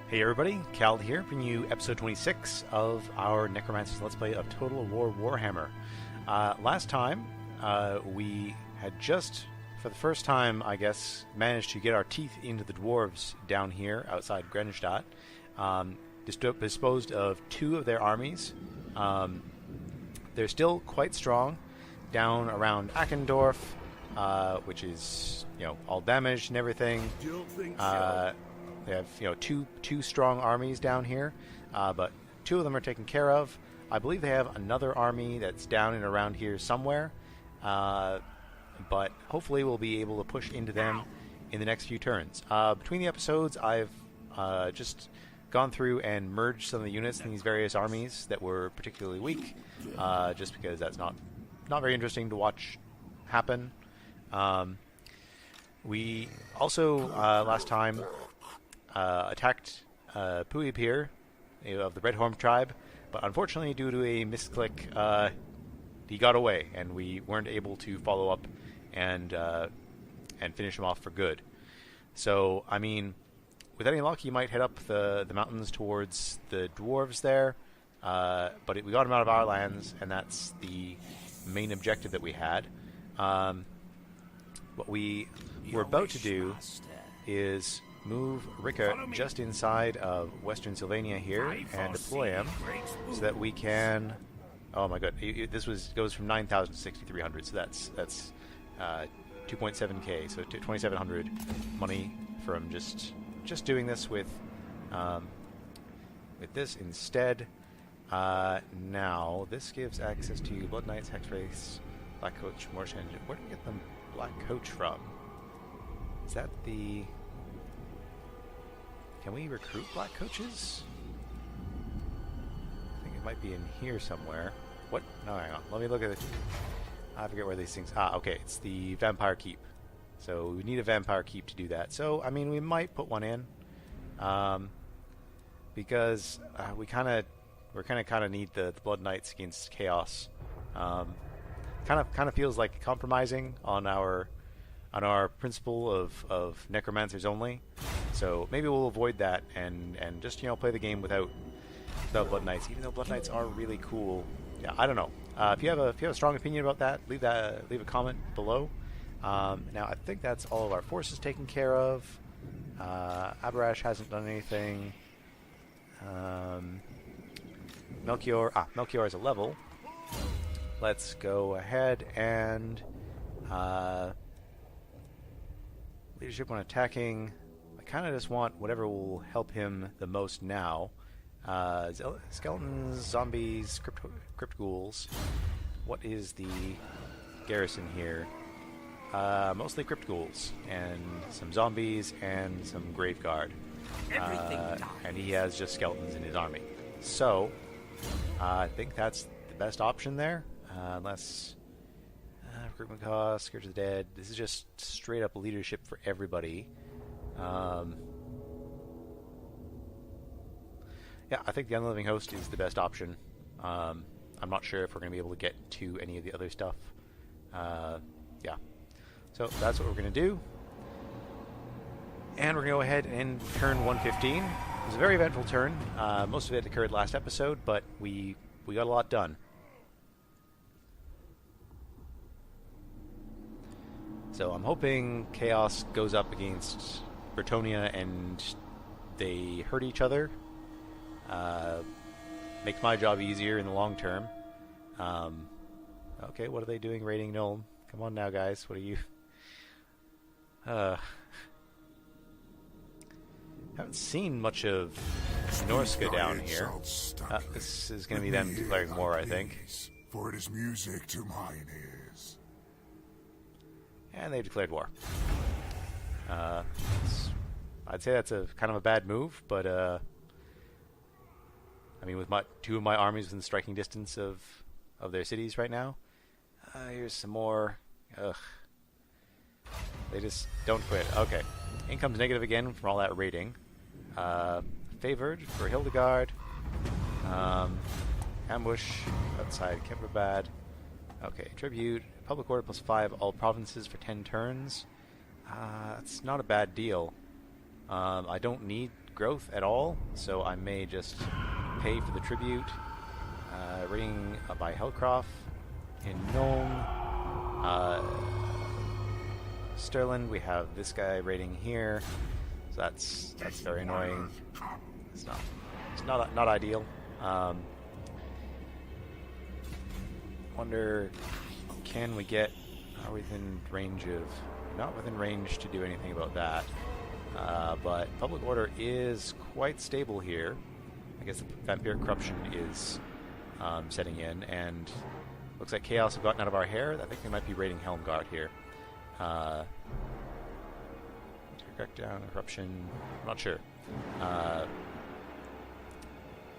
Hey everybody, Cal here, bringing you episode 26 of our Necromancers Let's Play of Total War Warhammer. Last time, we had just, for the first time, I guess, managed to get our teeth into the Dwarves down here outside Grenstadt. Disposed of two of their armies. They're still quite strong down around Eckendorf, which is, all damaged and everything. They have, two strong armies down here, but two of them are taken care of. I believe they have another army that's down and around here somewhere, but hopefully we'll be able to push into them in the next few turns. Between the episodes, I've just gone through and merged some of the units in these various armies that were particularly weak, just because that's not very interesting to watch happen. We also, last time, attacked Puipir of the Red Horn tribe, but unfortunately due to a misclick, he got away, and we weren't able to follow up and finish him off for good. So, I mean, with any luck, he might head up the mountains towards the Dwarves there, but we got him out of our lands, and that's the main objective that we had. What we were about to do is move Rickert just inside of Western Sylvania here and deploy him so that we can... Oh my god, this goes from 9,000 to 6,300, so that's 2.7k, so 2,700 money from just doing this with this instead. Now this gives access to Blood Knights, Hexwraiths, Black Coach, Morsh Engine. Where do we get the Black Coach from? Is that the... Can we recruit Black Coaches? I think it might be in here somewhere. What? No, hang on. Let me look at it. I forget where these things... okay. It's the Vampire Keep. So we need a Vampire Keep to do that. So, I mean, we might put one in. Because we kind of need the Blood Knights against Chaos. Kind of feels like compromising on our principle of Necromancers only. So maybe we'll avoid that and just play the game without Blood Knights, even though Blood Knights are really cool. Yeah, I don't know. If you have a strong opinion about that, leave a comment below. Now I think that's all of our forces taken care of. Abarash hasn't done anything. Melchior is a level. Let's go ahead and leadership when attacking. I kind of just want whatever will help him the most now. Skeletons, zombies, crypt ghouls. What is the garrison here? Mostly crypt ghouls and some zombies and some graveguard. And he has just skeletons in his army. So I think that's the best option there. Unless recruitment costs, Scourge of the Dead. This is just straight up leadership for everybody. Yeah, I think the Unliving Host is the best option. I'm not sure if we're going to be able to get to any of the other stuff. Yeah. So that's what we're going to do. And we're going to go ahead and turn 115. It was a very eventful turn. Most of it occurred last episode, but we got a lot done. So I'm hoping Chaos goes up against Bretonnia and they hurt each other. Makes my job easier in the long term. Okay, what are they doing raiding Nuln? Come on now, guys. What are you... haven't seen much of Norska down here. This is going to be them declaring war, I think. For it is music to mine ears. And they declared war. I'd say that's a kind of a bad move, but I mean, with two of my armies within striking distance of their cities right now. Here's some more. Ugh. They just don't quit. Okay. Income's negative again from all that raiding. Favored for Hildegard. Ambush outside Kemperbad. Okay, tribute. Public order +5 all provinces for 10 turns. That's not a bad deal. I don't need growth at all, so I may just pay for the tribute. Raiding by Hellcroft in Nuln. Sterling, we have this guy raiding here, so that's very annoying. It's not ideal. Wonder, can we get? Are we within range of? Not within range to do anything about that. But public order is quite stable here. I guess the vampiric corruption is setting in, and looks like chaos have gotten out of our hair. I think they might be raiding Helmgard here. Correct down corruption. I'm not sure.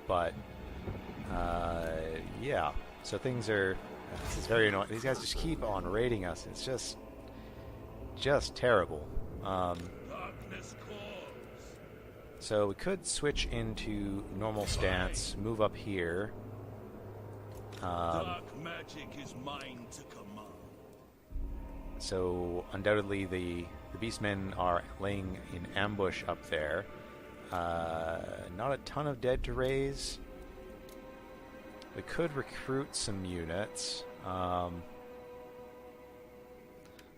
But yeah. So things are. This is very annoying. These guys just keep on raiding us. It's just terrible. So we could switch into normal stance, move up here. Dark magic is mine to command. So undoubtedly the beastmen are laying in ambush up there. Not a ton of dead to raise. We could recruit some units. Don't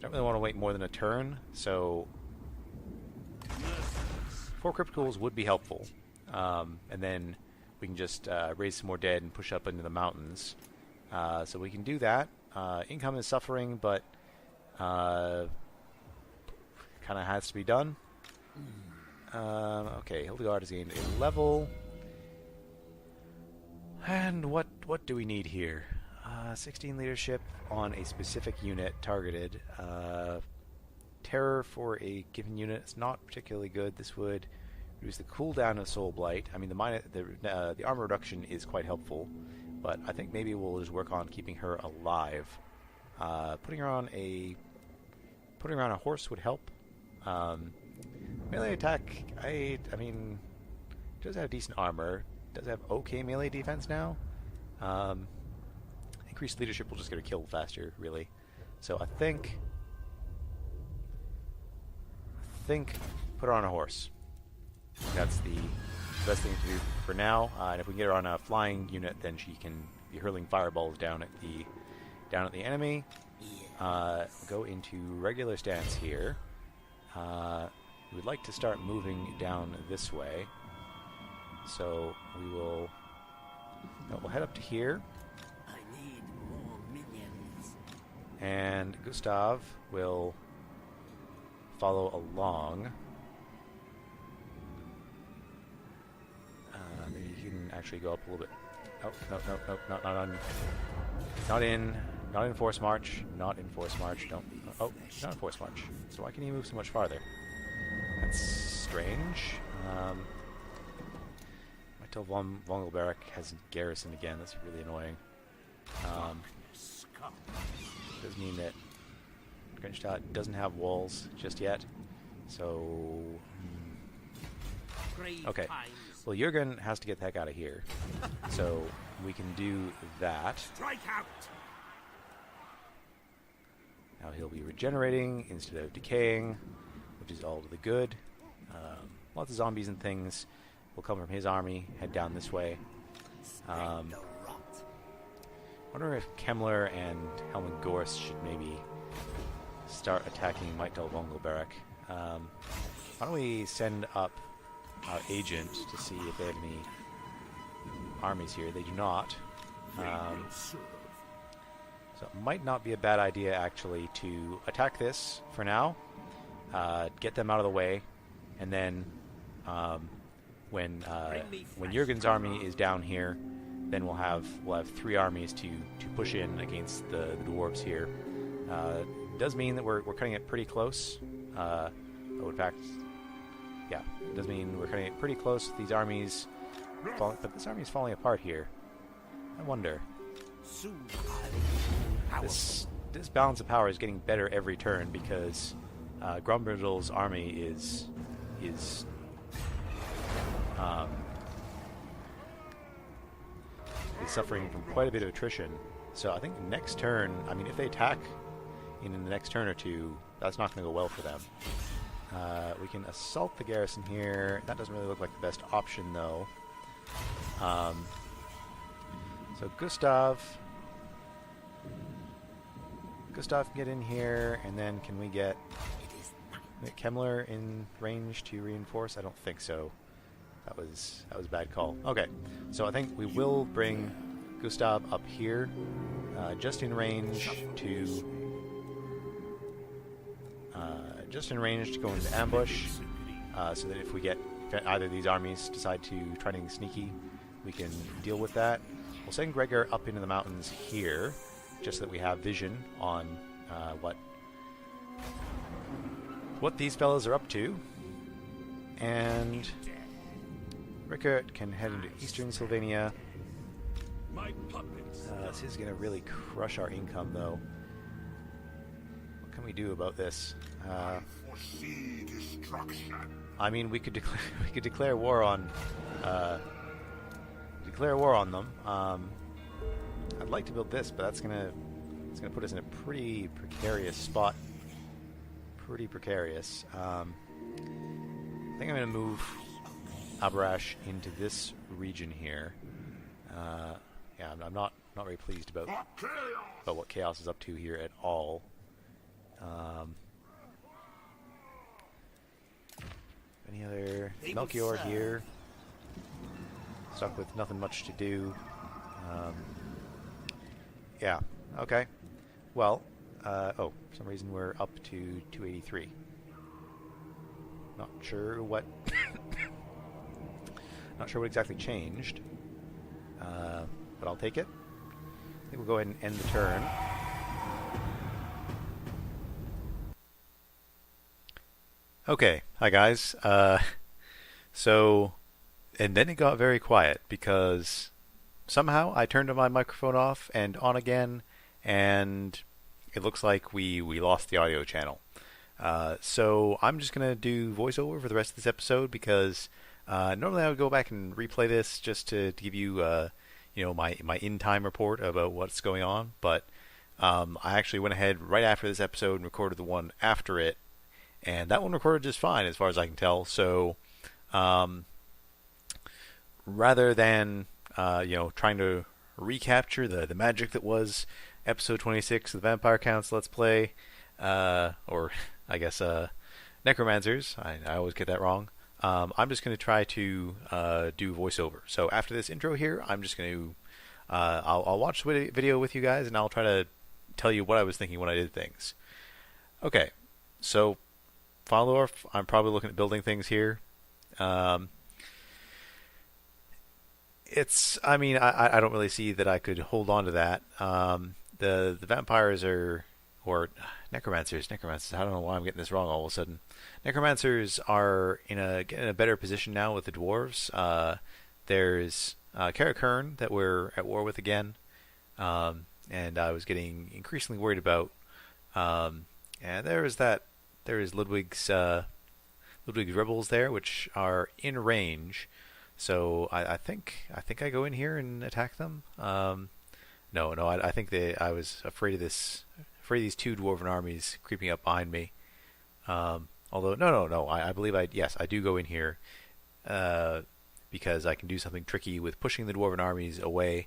really want to wait more than a turn, so 4 Crypticals would be helpful. And then we can just raise some more dead and push up into the mountains. So we can do that. Income is suffering, but kind of has to be done. Okay, Hildegard has gained a level. And what do we need here? 16 leadership on a specific unit targeted. Terror for a given unit is not particularly good. This would reduce the cooldown of Soul Blight. I mean, the armor reduction is quite helpful, but I think maybe we'll just work on keeping her alive. Putting her on a horse would help. Melee attack, I mean, does have decent armor. Does have okay melee defense now. Increased leadership will just get her killed faster, really. So I think put her on a horse. That's the best thing to do for now. And if we can get her on a flying unit, then she can be hurling fireballs down at the enemy. Go into regular stance here. We would like to start moving down this way. So we'll head up to here. I need more minions. And Gustav will follow along. Maybe you can actually go up a little bit. Oh, no, not in force march. Not in force march. Don't. Oh, not in force march. So why can he move so much farther? That's strange. Until von Vongelberg has garrison again. That's really annoying. Does mean that Grenstadt doesn't have walls just yet. So okay. Well, Jürgen has to get the heck out of here. So we can do that. Strike out. Now he'll be regenerating instead of decaying, which is all to the good. Lots of zombies and things will come from his army, head down this way. Wonder if Kemmler and Helmut Gorst should maybe start attacking Meitel Vongelberg. Why don't we send up our agent to see if they have any armies here? They do not. So it might not be a bad idea, actually, to attack this for now, get them out of the way, and then when Jürgen's army is down here, then we'll have 3 armies to push in against the dwarves here. It does mean that we're cutting it pretty close. In fact, yeah, it does mean we're cutting it pretty close with these armies. But this army is falling apart here. I wonder. This balance of power is getting better every turn because Grombrindl's army is suffering from quite a bit of attrition. So I think next turn, I mean, if they attack in the next turn or two, that's not going to go well for them. We can assault the garrison here. That doesn't really look like the best option, though. So Gustav can get in here, and then can we get Kemmler in range to reinforce? I don't think so. That was a bad call. Okay, so I think we will bring Gustav up here, just in range to go into ambush, so that if either of these armies decide to try anything sneaky, we can deal with that. We'll send Gregor up into the mountains here, just so that we have vision on what these fellas are up to. And Rickert can head into eastern Sylvania. This is going to really crush our income, though. What can we do about this? Foresee destruction. I mean, we could declare war on them. I'd like to build this, but it's gonna put us in a pretty precarious spot. Pretty precarious. I think I'm gonna move Abarash into this region here. Yeah, I'm not very pleased about what Chaos is up to here at all. Any other Melchior here? Stuck with nothing much to do. Yeah. Okay. Well. For some reason we're up to 283. Not sure what. Not sure what exactly changed. But I'll take it. I think we'll go ahead and end the turn. Okay. Hi guys. And then it got very quiet because somehow I turned my microphone off and on again, and it looks like we lost the audio channel. So I'm just going to do voiceover for the rest of this episode because normally I would go back and replay this just to give you my in-time report about what's going on, but I actually went ahead right after this episode and recorded the one after it, and that one recorded just fine as far as I can tell. So rather than trying to recapture the magic that was episode 26 of the Vampire Counts Let's Play, or I guess Necromancers, I always get that wrong. I'm just going to try to do voiceover. So after this intro here, I'm just going to I'll watch the video with you guys, and I'll try to tell you what I was thinking when I did things. Okay, so Faldorf, I'm probably looking at building things here. I don't really see that I could hold on to that. The vampires or necromancers. I don't know why I'm getting this wrong all of a sudden. Necromancers are in a better position now with the dwarves. There's Karakern that we're at war with again, and I was getting increasingly worried about. And there is Ludwig's rebels there, which are in range. So I think I go in here and attack them. No, I think I was afraid of these two dwarven armies creeping up behind me. Although no, I believe I do go in here because I can do something tricky with pushing the dwarven armies away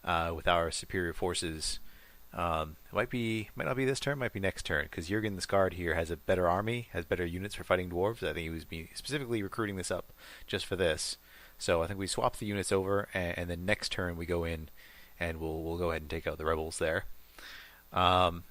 with our superior forces. It might not be this turn, might be next turn, because Jürgen the Scarred here has a better army, has better units for fighting dwarves. I think he was specifically recruiting this up just for this. So I think we swap the units over, and then next turn we go in, and we'll go ahead and take out the rebels there. While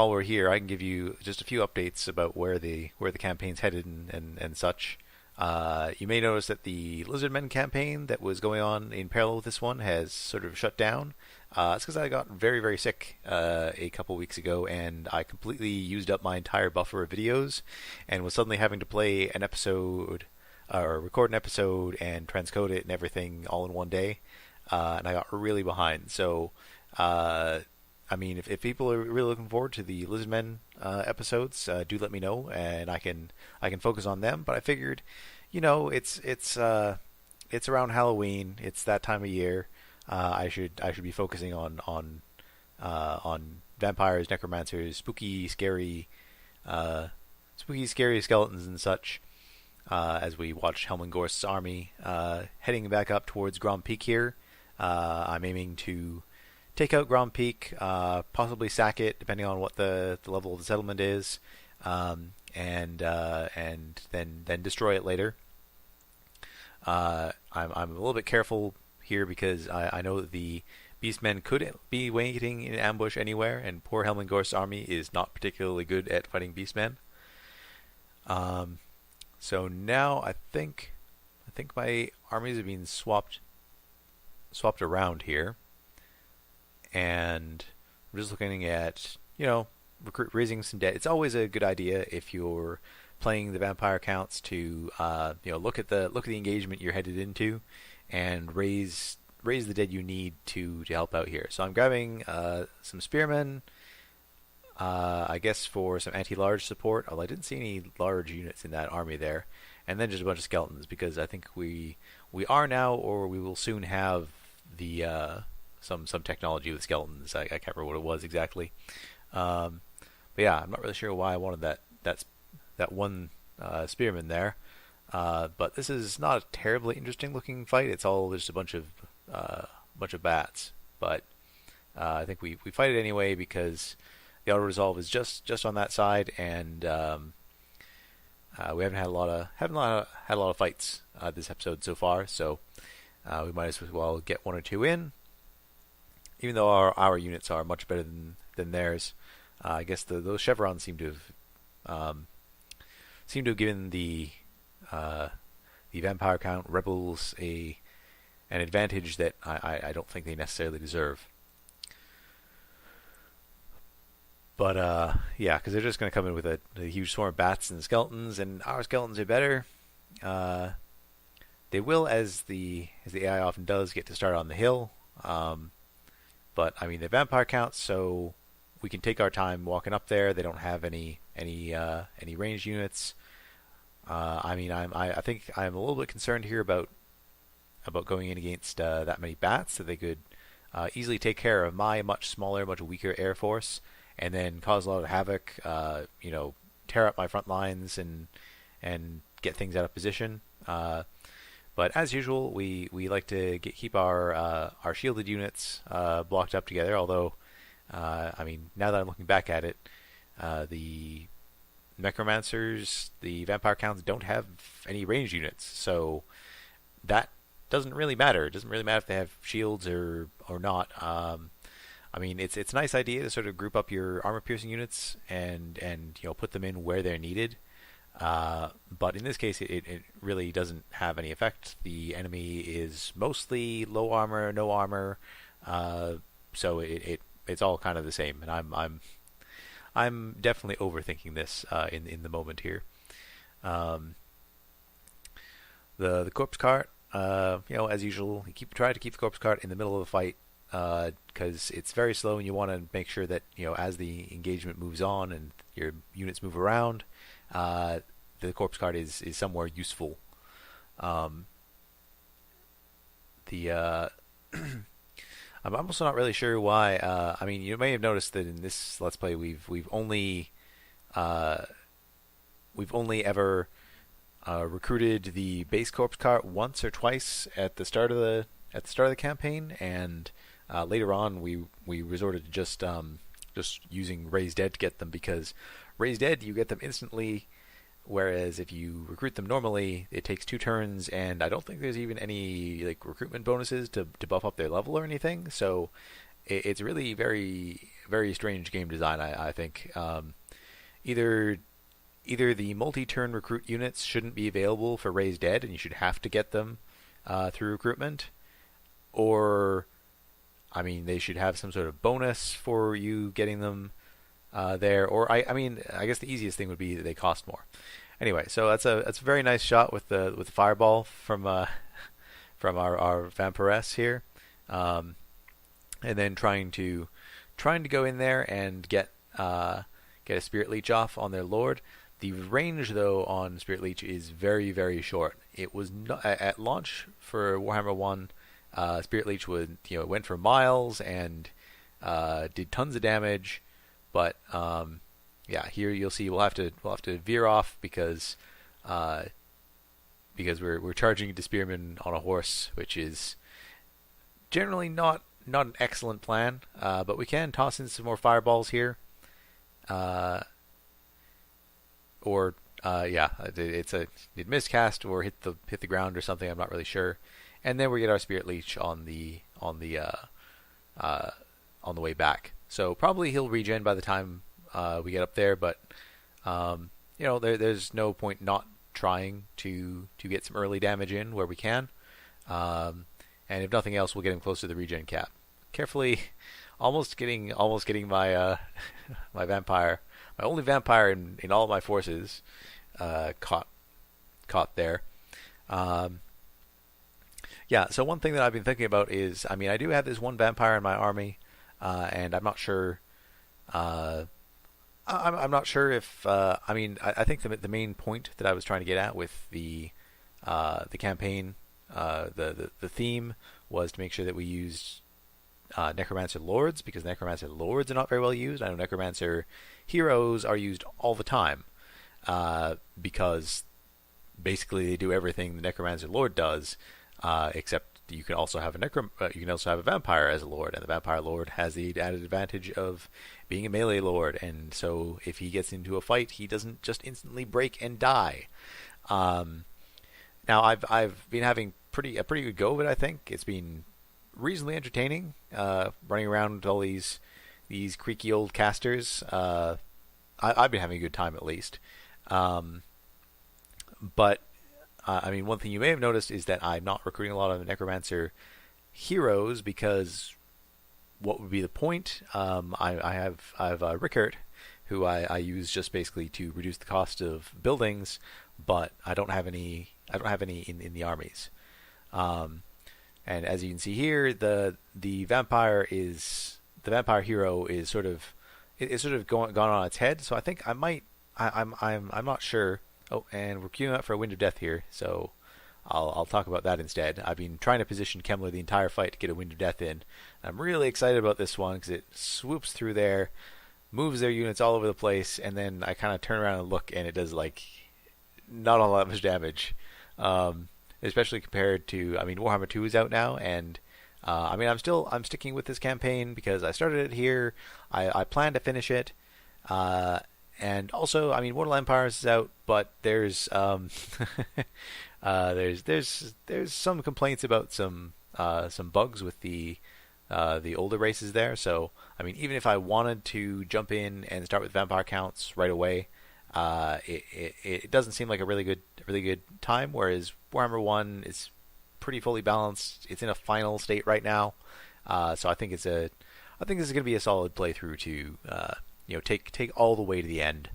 we're here, I can give you just a few updates about where the campaign's headed and such. You may notice that the Lizardmen campaign that was going on in parallel with this one has sort of shut down. It's because I got very, very sick a couple weeks ago, and I completely used up my entire buffer of videos, and was suddenly having to play an episode, or record an episode, and transcode it and everything all in one day, and I got really behind. So, if people are really looking forward to the Lizardmen episodes, do let me know, and I can focus on them. But I figured, it's around Halloween, it's that time of year. I should be focusing on vampires, necromancers, spooky, scary spooky, scary skeletons and such. As we watch Helmengorst's army heading back up towards Grand Peak here. I'm aiming to take out Grand Peak, possibly sack it, depending on what the level of the settlement is, and then destroy it later. I'm a little bit careful here because I know that the Beastmen could be waiting in ambush anywhere, and poor Helmengorst's army is not particularly good at fighting Beastmen. So now I think my armies have been swapped around here, and I'm just looking at raising some debt. It's always a good idea if you're playing the vampire counts to look at the engagement you're headed into and raise the dead you need to help out here. So I'm grabbing some spearmen. I guess for some anti-large support, although I didn't see any large units in that army there, and then just a bunch of skeletons because I think we are now, or we will soon have the some technology with skeletons. I can't remember what it was exactly, but yeah, I'm not really sure why I wanted that one spearman there. But this is not a terribly interesting looking fight. It's all just a bunch of bats, but I think we fight it anyway because the auto resolve is just on that side, and we haven't had a lot of fights this episode so far, so we might as well get one or two in. Even though our units are much better than theirs, I guess those chevrons seem to have given the vampire count rebels an advantage that I don't think they necessarily deserve. But yeah, because they're just going to come in with a huge swarm of bats and skeletons, and our skeletons are better. They will, as the AI often does, get to start on the hill. But I mean, they're vampire counts, so we can take our time walking up there. They don't have any ranged units. I think I'm a little bit concerned here about going in against that many bats, that they could easily take care of my much smaller, much weaker air force, and then cause a lot of havoc. Tear up my front lines and get things out of position. But as usual, we like to keep our shielded units blocked up together. Although, now that I'm looking back at it, the Necromancers, the vampire counts, don't have any ranged units, so that doesn't really matter. It doesn't really matter if they have shields or not. It's a nice idea to sort of group up your armor-piercing units and put them in where they're needed. But in this case, it really doesn't have any effect. The enemy is mostly low armor, no armor, so it's all kind of the same. And I'm definitely overthinking this in the moment here. The corpse cart, as usual, try to keep the corpse cart in the middle of the fight, because it's very slow, and you want to make sure that as the engagement moves on and your units move around, the corpse cart is somewhere useful. I'm also not really sure why. You may have noticed that in this Let's Play we've only ever recruited the base corpse cart once or twice at the start of the campaign, and later on we resorted to just using Raised Dead to get them, because Raised Dead you get them instantly, whereas if you recruit them normally it takes 2 turns, and I don't think there's even any recruitment bonuses to buff up their level or anything. So it's really very, very strange game design. I think either the multi-turn recruit units shouldn't be available for Raised Dead and you should have to get them through recruitment, or they should have some sort of bonus for you getting them there, or I guess the easiest thing would be that they cost more. Anyway, so that's a very nice shot with the fireball from our vampiress here, and then trying to go in there and get a Spirit Leech off on their lord. The range though on Spirit Leech is very, very short. It was not, at launch for Warhammer 1. Spirit Leech went for miles and did tons of damage, but yeah, here you'll see we'll have to veer off because we're charging the spearman on a horse, which is generally not an excellent plan. But we can toss in some more fireballs here, it miscast or hit the ground or something. I'm not really sure. And then we get our spirit leech on the way back. So probably he'll regen by the time we get up there. But there's no point not trying to get some early damage in where we can. And if nothing else, we'll get him close to the regen cap. Carefully, almost getting my my vampire, my only vampire in all of my forces, caught there. Yeah. So one thing that I've been thinking about is, I do have this one vampire in my army, and I'm not sure. I'm not sure if I think the main point that I was trying to get at with the campaign, the theme was to make sure that we used Necromancer Lords, because Necromancer Lords are not very well used. I know Necromancer Heroes are used all the time, because basically they do everything the Necromancer Lord does, except you can also have a vampire as a lord, and the vampire lord has the added advantage of being a melee lord, and so if he gets into a fight, he doesn't just instantly break and die. Now I've been having a pretty good go of it. I think it's been reasonably entertaining, running around with all these creaky old casters. I've been having a good time, at least. But one thing you may have noticed is that I'm not recruiting a lot of Necromancer heroes, because what would be the point? I have Rickert, who I use just basically to reduce the cost of buildings, but I don't have any in the armies. And as you can see here, the vampire hero is sort of gone on its head. So I think I'm not sure. Oh, and we're queuing up for a Wind of Death here, so I'll talk about that instead. I've been trying to position Kemmler the entire fight to get a Wind of Death in. I'm really excited about this one because it swoops through there, moves their units all over the place, and then I kind of turn around and look, and it does not all that much damage. Especially compared to, Warhammer 2 is out now, and I'm sticking with this campaign because I started it here. I plan to finish it. And also, Mortal Empires is out, but there's there's some complaints about some bugs with the older races there. So even if I wanted to jump in and start with vampire counts right away, it doesn't seem like a really good time. Whereas Warhammer 1 is pretty fully balanced. It's in a final state right now, so I think this is going to be a solid playthrough to take all the way to the end.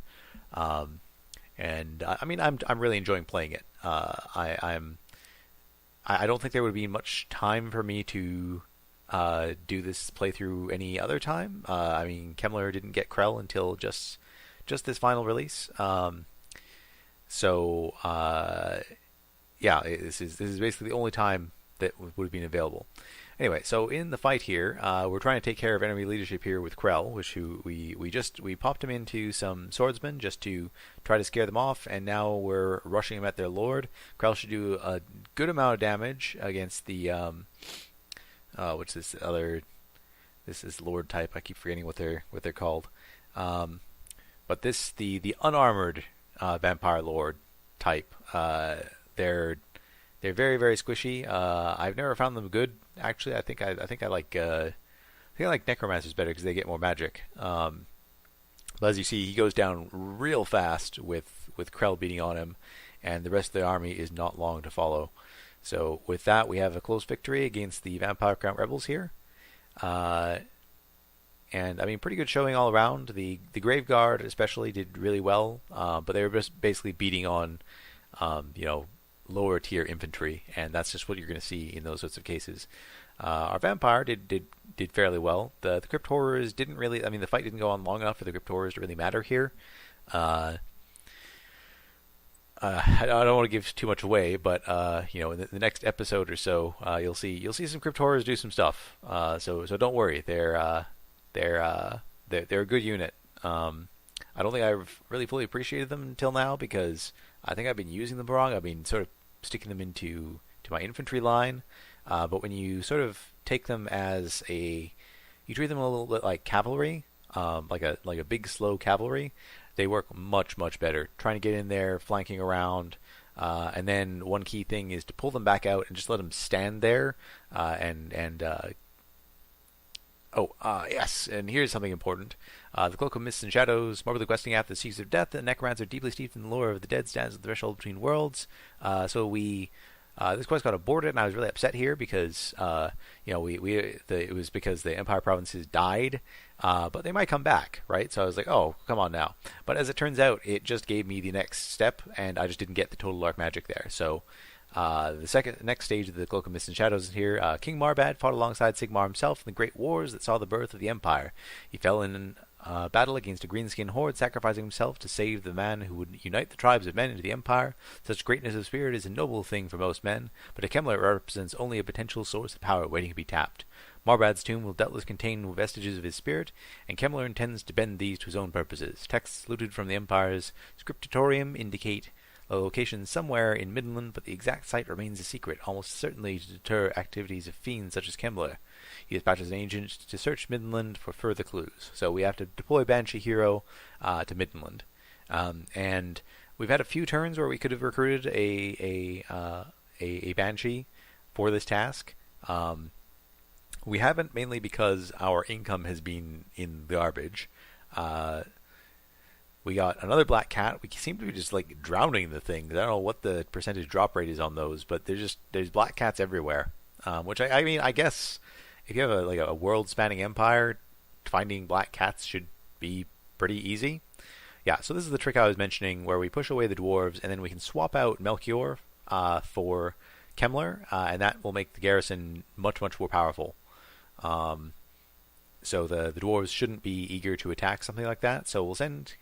And I'm really enjoying playing it. I don't think there would be much time for me to do this playthrough any other time. Kemmler didn't get Krell until just this final release. This is basically the only time that would have been available. Anyway, so in the fight here, we're trying to take care of enemy leadership here with Krell, we popped him into some swordsmen just to try to scare them off, and now we're rushing them at their lord. Krell should do a good amount of damage against the this is lord type. I keep forgetting what they're called. But the unarmored vampire lord type, they're very, very squishy. I've never found them good. Actually, I think I like Necromancers better because they get more magic. But as you see, he goes down real fast with Krell beating on him, and the rest of the army is not long to follow. So with that, we have a close victory against the Vampire Crown Rebels here. And pretty good showing all around. The Grave Guard especially did really well, but they were just basically beating on lower tier infantry, and that's just what you're going to see in those sorts of cases. Our vampire did fairly well. The Crypt Horrors didn't really. The fight didn't go on long enough for the Crypt Horrors to really matter here. I don't want to give too much away, but in the next episode or so, you'll see some Crypt Horrors do some stuff. So don't worry, they're a good unit. I don't think I've really fully appreciated them until now because I think I've been using them wrong. I've been sort of sticking them into my infantry line, but when you sort of take them as you treat them a little bit like cavalry, like a big slow cavalry. They work much better. Trying to get in there, flanking around, and then one key thing is to pull them back out and just let them stand there. Yes, and here's something important. The Cloak of Mists and Shadows, morbidly questing after the secrets of death, the Necromancer deeply steeped in the lore of the dead stands at the threshold between worlds. This quest got aborted, and I was really upset here because it was because the Empire provinces died, but they might come back, right? So I was like, oh, come on now. But as it turns out, it just gave me the next step, and I just didn't get the total dark magic there. So the next stage of the Cloak of Mist and Shadows is here. King Marbad fought alongside Sigmar himself in the great wars that saw the birth of the Empire. He fell in battle against a greenskin horde, sacrificing himself to save the man who would unite the tribes of men into the Empire. Such greatness of spirit is a noble thing for most men, but to Kemmler it represents only a potential source of power waiting to be tapped. Marbad's tomb will doubtless contain vestiges of his spirit, and Kemmler intends to bend these to his own purposes. Texts looted from the Empire's scriptorium indicate a location somewhere in Midland, but the exact site remains a secret, almost certainly to deter activities of fiends such as Kemmler. He dispatches an agent to search Midland for further clues. So we have to deploy Banshee Hero to Midland. And we've had a few turns where we could have recruited a Banshee for this task. We haven't, mainly because our income has been in the garbage. We got another black cat. We seem to be just like drowning the thing. I don't know what the percentage drop rate is on those, but there's black cats everywhere. Which I mean, I guess if you have a world-spanning empire, finding black cats should be pretty easy. Yeah, so this is the trick I was mentioning, where we push away the dwarves, and then we can swap out Melchior for Kemmler, and that will make the garrison much more powerful. So the dwarves shouldn't be eager to attack something like that. So we'll send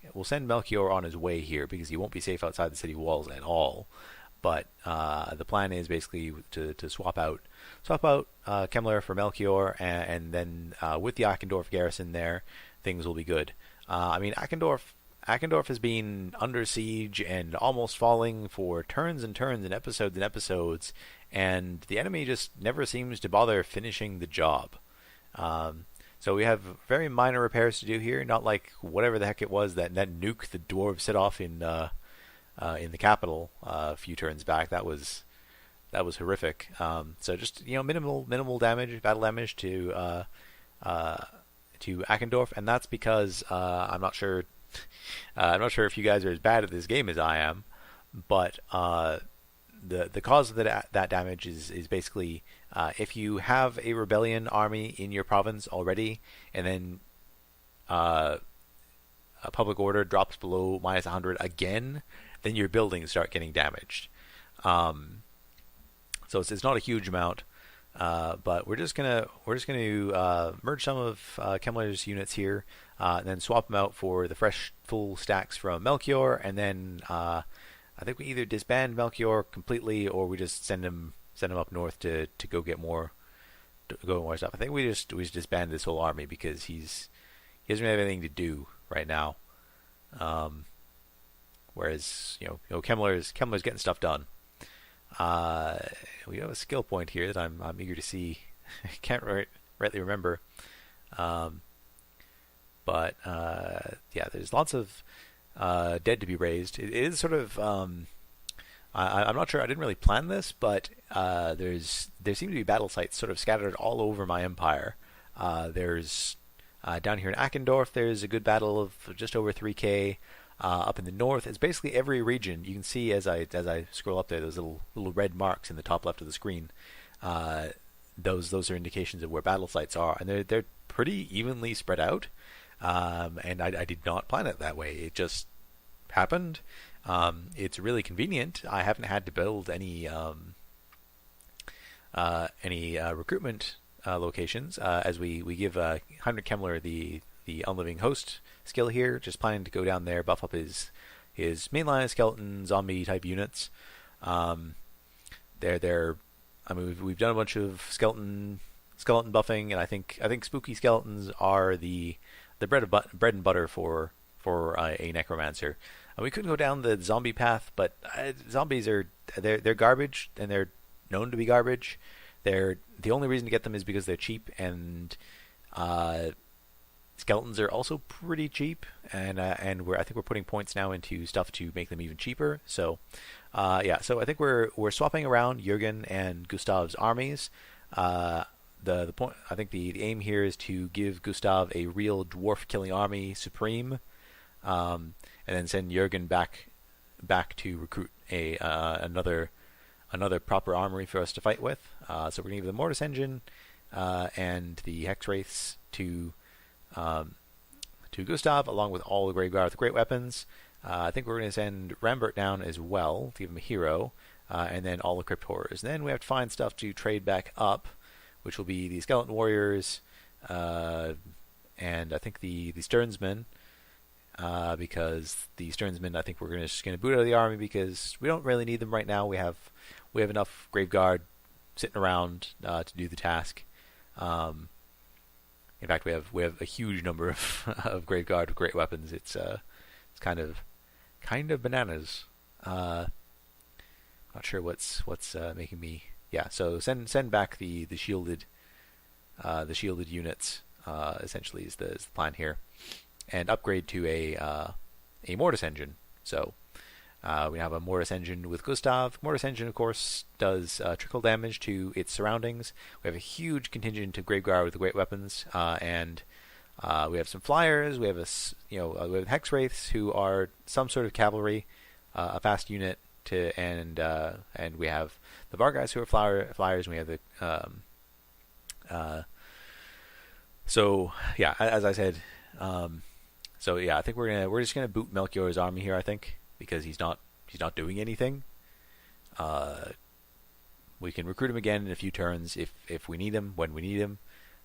Melchior on his way here because he won't be safe outside the city walls at all. But the plan is basically to swap out Kemmler for Melchior, and then with the Eichendorf garrison there, things will be good. I mean, Eichendorf has been under siege and almost falling for turns and episodes, and the enemy just never seems to bother finishing the job. So we have very minor repairs to do here, not like whatever the heck it was that nuke the dwarves set off in the capital a few turns back. That was horrific. So just minimal damage, battle damage to Eichendorf, and that's because I'm not sure if you guys are as bad at this game as I am, but the cause of that damage is basically if you have a rebellion army in your province already, and then a public order drops below -100 again, then your buildings start getting damaged. So it's not a huge amount, but we're just gonna merge some of Kemmler's units here, and then swap them out for the fresh full stacks from Melchior, and then I think we either disband Melchior completely, or we just send him up north to go get more stuff. I think we just disband this whole army because he doesn't have anything to do right now. Whereas Kemmler's getting stuff done. We have a skill point here that I'm eager to see. I can't rightly remember. But there's lots of dead to be raised. It is sort of I'm not sure. I didn't really plan this, but there seem to be battle sites sort of scattered all over my empire. There's down here in Eichendorf, there's a good battle of just over 3k. Up in the north, it's basically every region. You can see as I scroll up there, those little red marks in the top left of the screen. Those are indications of where battle sites are, and they're pretty evenly spread out. And I did not plan it that way. It just happened. It's really convenient. I haven't had to build any recruitment locations, as we give Heinrich Kemmler the Unliving Host skill here. Just planning to go down there, buff up his mainline skeleton zombie type units. We've done a bunch of skeleton buffing, and I think spooky skeletons are the bread and butter for for a necromancer. We could go down the zombie path, but zombies are they're garbage, and they're known to be garbage. The only reason to get them is because they're cheap, and skeletons are also pretty cheap, and I think we're putting points now into stuff to make them even cheaper. So so I think we're swapping around Jurgen and Gustav's armies. The point, I think the aim here is to give Gustav a real dwarf killing army supreme, and then send Jurgen back to recruit another proper armory for us to fight with. So we're gonna give the Mortis Engine and the Hex Wraiths to Gustav, along with all the Graveguard with great weapons. I think we're going to send Rambert down as well to give him a hero, and then all the Crypt Horrors. And then we have to find stuff to trade back up, which will be the Skeleton Warriors, and I think the Stearnsmen, because the Stearnsmen I think we're just going to boot out of the army because we don't really need them right now. We have enough Graveguard sitting around to do the task. In fact, we have a huge number of Graveguard with great weapons. It's kind of bananas. Not sure what's making me. Yeah, so send back the shielded units. Essentially is the plan here, and upgrade to a Mortis Engine. So we have a Mortis Engine with Gustav. Mortis Engine, of course, does trickle damage to its surroundings. We have a huge contingent of Graveguard with the great weapons, and we have some flyers. We have we have Hex Wraiths, who are some sort of cavalry, a fast unit, and we have the Vargas, who are flyers, and we have the so yeah, as I said, I think we're just gonna boot Melchior's army here. I think because he's not doing anything. We can recruit him again in a few turns if we need him, when we need him.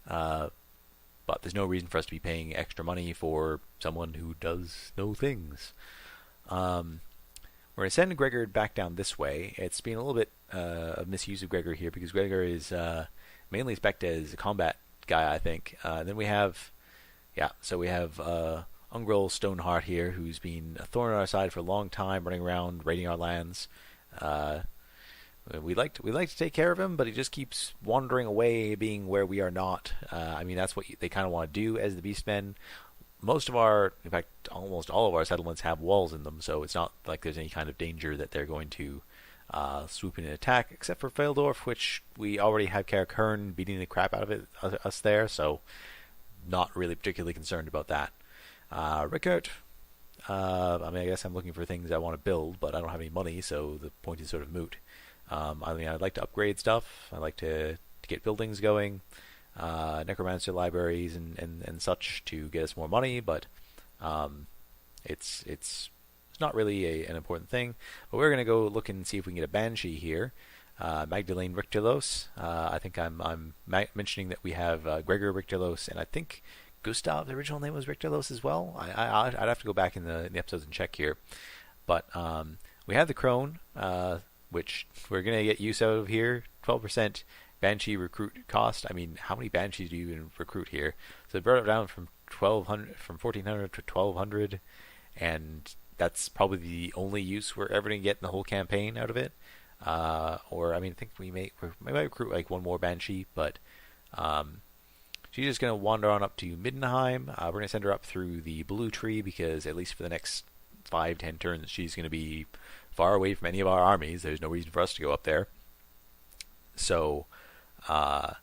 But there's no reason for us to be paying extra money for someone who does no things. We're going to send Gregor back down this way. It's been a little bit of misuse of Gregor here because Gregor is mainly spec'd as a combat guy, I think. Then we have, Ungrel Stoneheart here, who's been a thorn on our side for a long time, running around raiding our lands. We like to take care of him, but he just keeps wandering away, being where we are not. That's what they kind of want to do as the Beastmen. Almost all of our settlements have walls in them, so it's not like there's any kind of danger that they're going to swoop in and attack, except for Feldorf, which we already have Karak Hearn beating the crap out of us there, so not really particularly concerned about that. Rickert, I guess I'm looking for things I want to build, but I don't have any money, so the point is sort of moot. I'd like to upgrade stuff. I like to get buildings going, necromancer libraries and such to get us more money, but it's not really an important thing. But we're going to go look and see if we can get a Banshee here. Magdalene Richterlos. I think I'm mentioning that we have Gregor Richterlos, and I think Gustav's original name was Richterlos as well. I'd have to go back in the episodes and check here. But we have the Crone, which we're going to get use out of here. 12% Banshee recruit cost. How many Banshees do you even recruit here? So they brought it down from 1400 to 1200, and that's probably the only use we're ever going to get in the whole campaign out of it. I think we might recruit like one more Banshee, but she's just going to wander on up to Middenheim. We're going to send her up through the Blue Tree because at least for the next 5-10 turns, she's going to be far away from any of our armies. There's no reason for us to go up there. So, I'm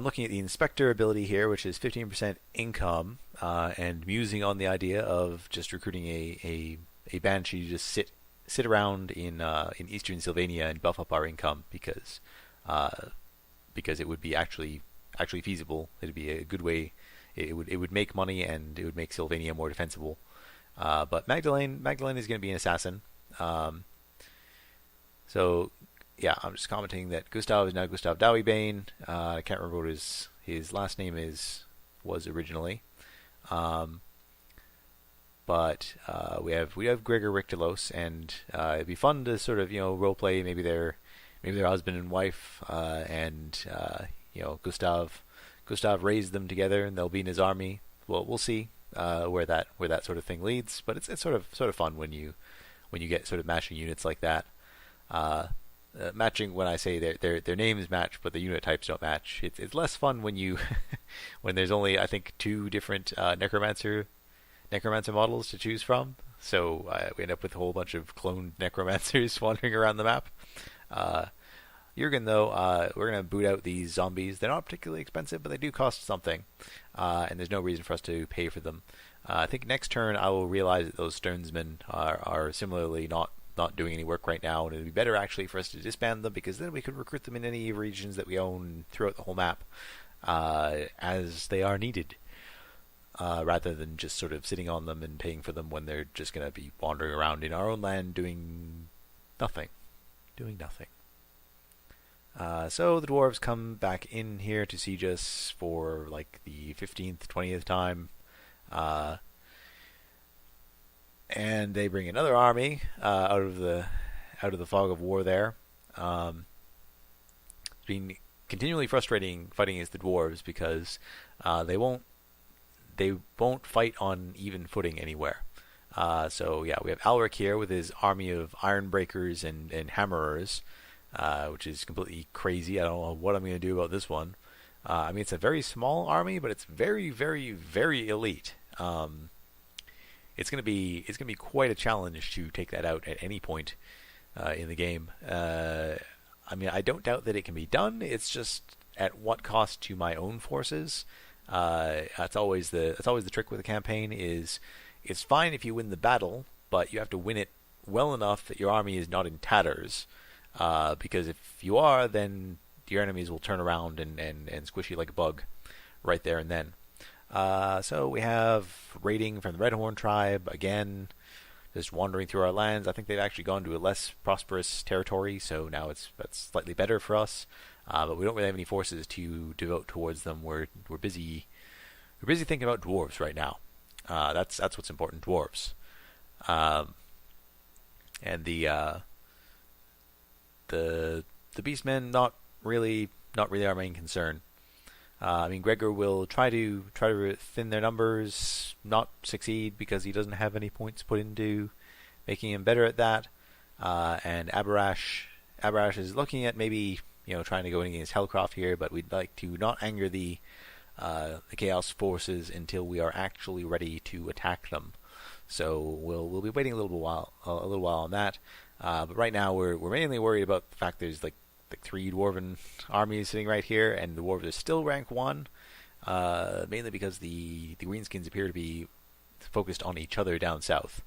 looking at the Inspector ability here, which is 15% income, and musing on the idea of just recruiting a Banshee to just sit around in Eastern Sylvania and buff up our income because it would be actually feasible. It'd be a good way. It would make money, and it would make Sylvania more defensible. But Magdalene is going to be an assassin. So yeah, I'm just commenting that Gustav is now Gustav Dowibane. I can't remember what his last name was originally. But we have Gregor Richterlos, and it'd be fun to sort of role play maybe their husband and wife, and Gustav raised them together, and they'll be in his army. Well, we'll see. where that sort of thing leads. But it's sort of fun when you get sort of matching units like that. Matching, when I say their names match, but the unit types don't match. It's less fun when you when there's only, I think, 2 different necromancer models to choose from. So we end up with a whole bunch of cloned necromancers wandering around the map. Jurgen, though, we're going to boot out these zombies. They're not particularly expensive, but they do cost something, and there's no reason for us to pay for them. I think next turn I will realize that those Stearnsmen are similarly not doing any work right now, and it would be better actually for us to disband them, because then we could recruit them in any regions that we own throughout the whole map as they are needed, rather than just sort of sitting on them and paying for them when they're just going to be wandering around in our own land doing nothing. So the dwarves come back in here to siege us for like the 15th, 20th time. And they bring another army out of the fog of war there. It's been continually frustrating fighting against the dwarves because they won't fight on even footing anywhere. So yeah, we have Alric here with his army of iron breakers and hammerers, which is completely crazy. I don't know what I'm going to do about this one. I mean, it's a very small army, but it's very, very, very elite. It's gonna be quite a challenge to take that out at any point in the game. I mean, I don't doubt that it can be done. It's just at what cost to my own forces. That's always the trick with a campaign. Is it's fine if you win the battle, but you have to win it well enough that your army is not in tatters. Because if you are, then your enemies will turn around and squish you like a bug right there and then. So we have raiding from the Redhorn tribe again, just wandering through our lands. I think they've actually gone to a less prosperous territory, so now that's slightly better for us. But we don't really have any forces to devote towards them. We're busy thinking about dwarves right now. That's what's important, dwarves. And the beastmen not really our main concern. I mean, Gregor will try to thin their numbers, not succeed because he doesn't have any points put into making him better at that. And Abarash is looking at maybe trying to go in against Hellcroft here, but we'd like to not anger the Chaos forces until we are actually ready to attack them. So we'll be waiting a little while on that. But right now we're mainly worried about the fact there's like 3 dwarven armies sitting right here, and the dwarves are still rank 1, mainly because the greenskins appear to be focused on each other down south.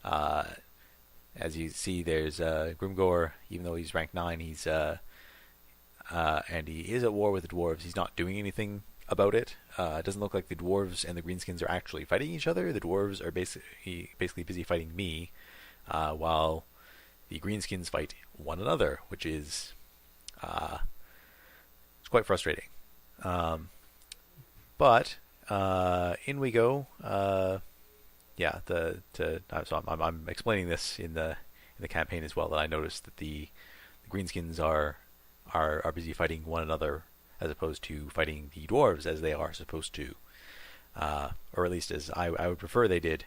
As you see, there's Grimgor, even though he's rank 9, he's and he is at war with the dwarves. He's not doing anything about it. It doesn't look like the dwarves and the greenskins are actually fighting each other. The dwarves are basically busy fighting me, while the greenskins fight one another, which is it's quite frustrating. But in we go. So I'm explaining this in the campaign as well, that I noticed that the greenskins are busy fighting one another as opposed to fighting the dwarves as they are supposed to, or at least as I would prefer they did.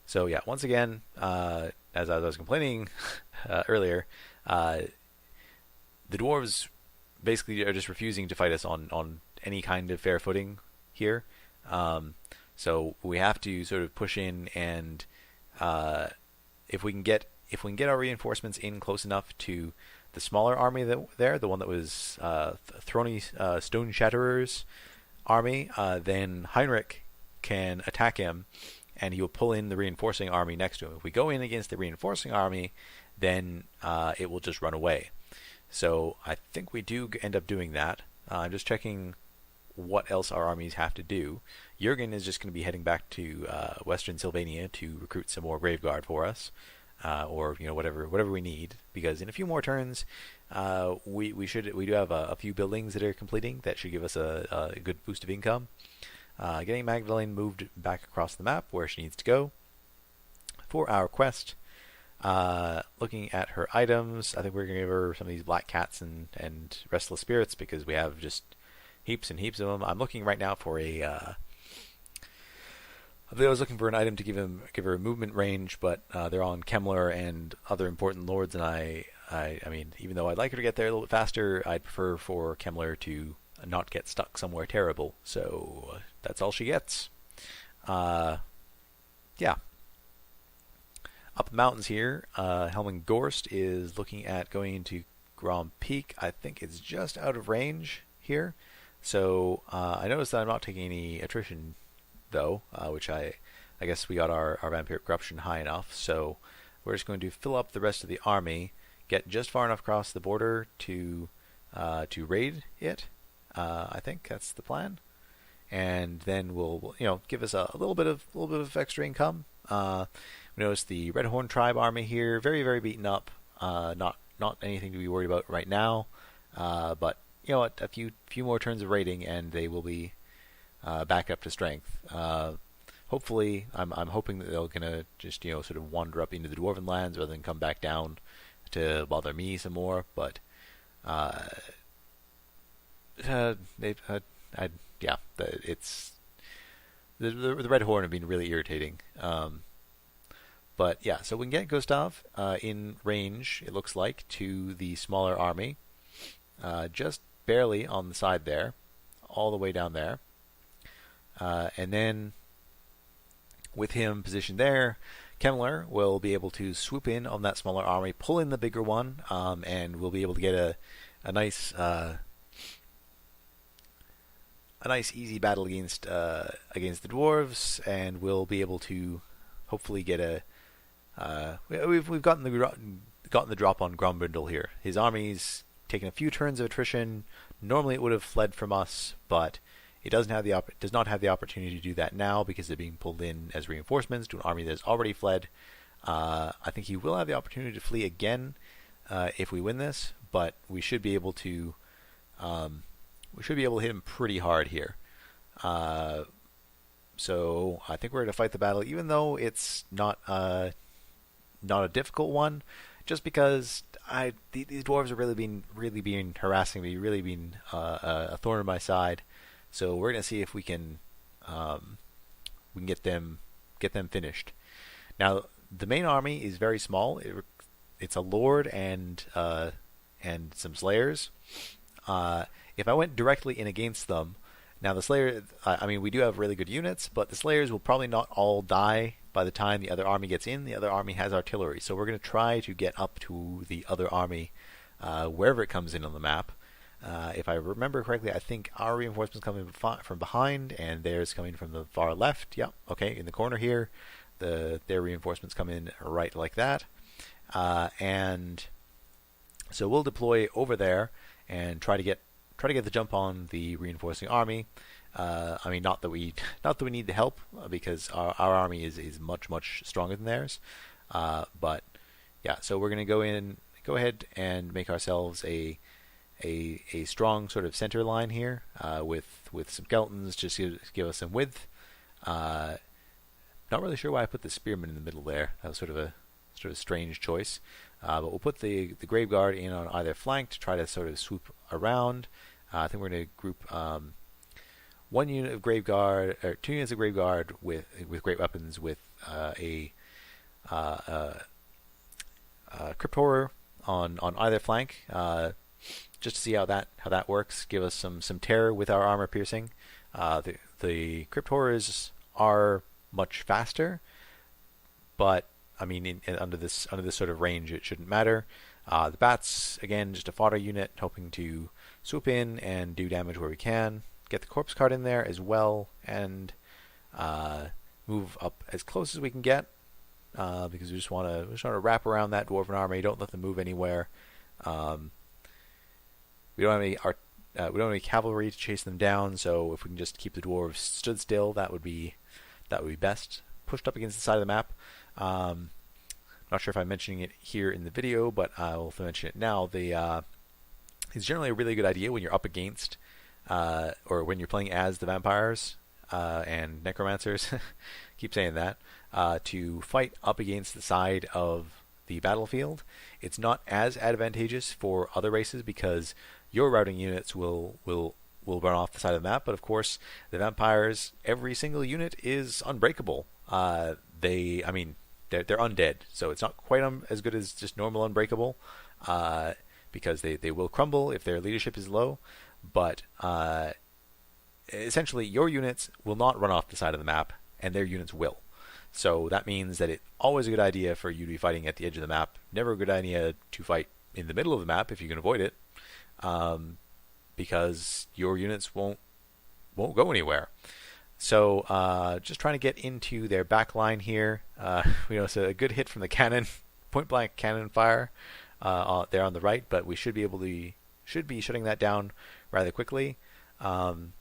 So yeah, once again, as I was complaining earlier, the dwarves basically are just refusing to fight us on any kind of fair footing here. So we have to sort of push in, and if we can get our reinforcements in close enough to the smaller army the one that was Throny Stone Shatterer's army, then Heinrich can attack him, and he will pull in the reinforcing army next to him. If we go in against the reinforcing army, then it will just run away. So I think we do end up doing that. I'm just checking what else our armies have to do. Jurgen is just going to be heading back to Western Sylvania to recruit some more Graveguard for us, or whatever we need. Because in a few more turns, we do have a few buildings that are completing that should give us a good boost of income. Getting Magdalene moved back across the map where she needs to go for our quest. Looking at her items, I think we're going to give her some of these black cats and restless spirits because we have just heaps and heaps of them. I'm looking right now for a I was looking for an item to give her a movement range, but they're on Kemmler and other important lords, and I mean, even though I'd like her to get there a little bit faster, I'd prefer for Kemmler to not get stuck somewhere terrible. So that's all she gets. Yeah. Up the mountains here, Helming Gorst is looking at going into Grand Peak. I think it's just out of range here. So I noticed that I'm not taking any attrition, though, which I guess we got our vampiric corruption high enough. So we're just going to fill up the rest of the army, get just far enough across the border to raid it. I think that's the plan, and then we'll give us a little bit of extra income. We notice the Red Horn tribe army here, very very beaten up. Not anything to be worried about right now, but a few more turns of raiding and they will be back up to strength. Hopefully, I'm hoping that they're gonna just sort of wander up into the Dwarven lands rather than come back down to bother me some more. But it's the Red Horn have been really irritating. But yeah, so we can get Gustav in range, it looks like, to the smaller army, just barely on the side there, all the way down there. And then with him positioned there, Kemmler will be able to swoop in on that smaller army, pull in the bigger one, and we'll be able to get a nice easy battle against the dwarves, and we'll be able to hopefully get a we've gotten the drop on Grombrindle here. His army's taken a few turns of attrition. Normally it would have fled from us, but it does not have the opportunity to do that now because they're being pulled in as reinforcements to an army that has already fled. I think he will have the opportunity to flee again if we win this, but we should be able to hit him pretty hard here. So I think we're going to fight the battle, even though it's not a difficult one, just because these dwarves are really being harassing me, really being a thorn in my side. So we're going to see if we can get them finished. Now the main army is very small. It's a lord and some slayers. If I went directly in against them, now the Slayer, I mean, we do have really good units, but the Slayers will probably not all die by the time the other army gets in. The other army has artillery, so we're going to try to get up to the other army wherever it comes in on the map. If I remember correctly, I think our reinforcements coming from behind, and theirs coming from the far left. Yep, okay, in the corner here, their reinforcements come in right like that, and so we'll deploy over there and try to get the jump on the reinforcing army. I mean, not that we need the help because our army is much stronger than theirs. But yeah, so we're going to go ahead and make ourselves a strong sort of center line here with some skeletons, just to give us some width. Not really sure why I put the spearman in the middle there. That was sort of a strange choice. But we'll put the grave guard in on either flank to try to sort of swoop around. I think we're going to group one unit of grave guard, or 2 units of grave guard with great weapons, with a crypt horror on either flank, just to see how that works. Give us some terror with our armor piercing. The crypt horrors are much faster, but I mean, under this sort of range, it shouldn't matter. The bats, again, just a fodder unit, hoping to swoop in and do damage where we can. Get the corpse cart in there as well, and move up as close as we can get, because we just want to wrap around that dwarven army. Don't let them move anywhere. We don't have any cavalry to chase them down, so if we can just keep the dwarves stood still, that would be best. Pushed up against the side of the map. Not sure if I'm mentioning it here in the video, but I'll mention it now. It's generally a really good idea when you're up against, or when you're playing as the vampires and necromancers, keep saying that, to fight up against the side of the battlefield. It's not as advantageous for other races because your routing units will will run off the side of the map. But of course, the vampires, every single unit is unbreakable. They're undead, so it's not quite as good as just normal unbreakable, because they will crumble if their leadership is low. But essentially, your units will not run off the side of the map, and their units will. So that means that it's always a good idea for you to be fighting at the edge of the map. Never a good idea to fight in the middle of the map if you can avoid it, because your units won't go anywhere. So just trying to get into their back line here. It's a good hit from the cannon, point blank cannon fire there on the right, but we should be shutting that down rather quickly. And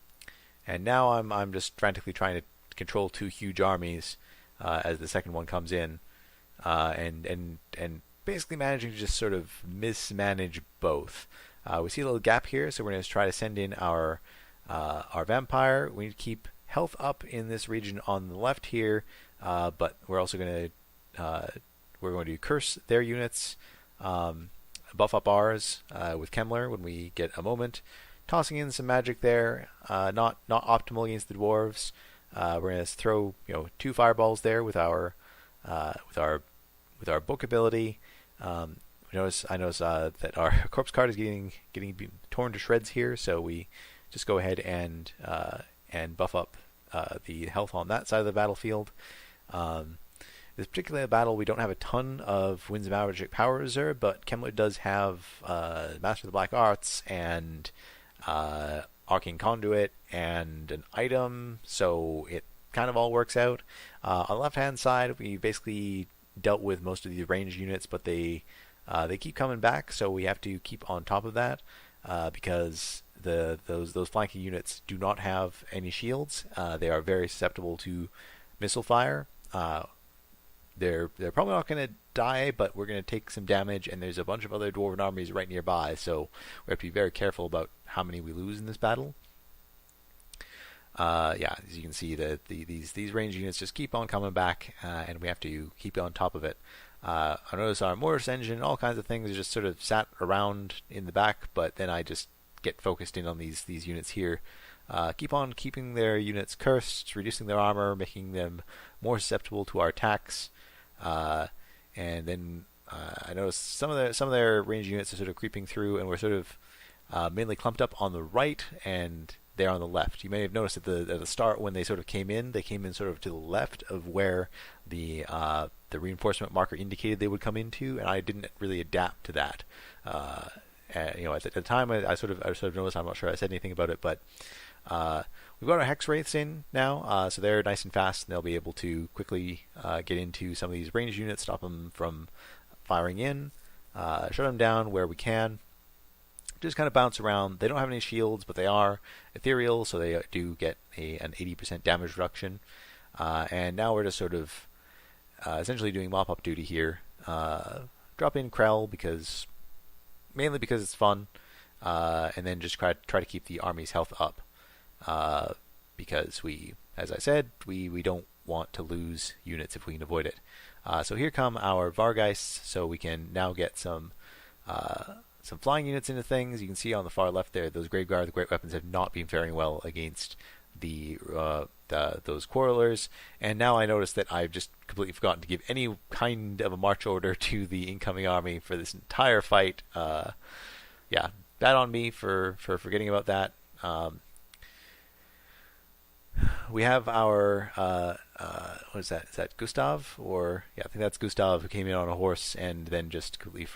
now I'm just frantically trying to control two huge armies as the second one comes in, and basically managing to just sort of mismanage both. We see a little gap here, so we're going to try to send in our vampire. We need to keep health up in this region on the left here, but we're also going to curse their units, buff up ours with Kemmler when we get a moment, tossing in some magic there. Not optimal against the dwarves. We're going to throw 2 fireballs there with our book ability. I notice that our corpse card is getting torn to shreds here, so we just go ahead and buff up the health on that side of the battlefield. This particular battle, we don't have a ton of Winds of Magic Power Reserve, but Kemmler does have Master of the Black Arts and Arcane Conduit and an item, so it kind of all works out. On the left-hand side, we basically dealt with most of these ranged units, but they keep coming back, so we have to keep on top of that, because those flanking units do not have any shields. They are very susceptible to missile fire. They're probably not going to die, but we're going to take some damage, and there's a bunch of other dwarven armies right nearby, so we have to be very careful about how many we lose in this battle. As you can see, these ranged units just keep on coming back, and we have to keep on top of it. I notice our Mortis engine, all kinds of things, are just sort of sat around in the back, but then I just get focused in on these units here. Keep on keeping their units cursed, reducing their armor, making them more susceptible to our attacks. And then I noticed some of their ranged units are sort of creeping through, and we're sort of mainly clumped up on the right, and they're on the left. You may have noticed at the start when they sort of came in sort of to the left of where the reinforcement marker indicated they would come into, and I didn't really adapt to that. At the time, I sort of noticed. I'm not sure I said anything about it, but we've got our Hex Wraiths in now, so they're nice and fast, and they'll be able to quickly get into some of these ranged units, stop them from firing in, shut them down where we can. Just kind of bounce around. They don't have any shields, but they are ethereal, so they do get an 80% damage reduction. And now we're just sort of essentially doing mop-up duty here. Drop in Krell mainly because it's fun, and then just try to keep the army's health up, because as I said, we don't want to lose units if we can avoid it. So here come our Vargeists, so we can now get some flying units into things. You can see on the far left there, those Graveguard, the Great Weapons, have not been faring well against those Quarrelers, and now I notice that I've just completely forgotten to give any kind of a march order to the incoming army for this entire fight. Bad on me for forgetting about that. We have our what is that? Is that Gustav? I think that's Gustav, who came in on a horse and then just completely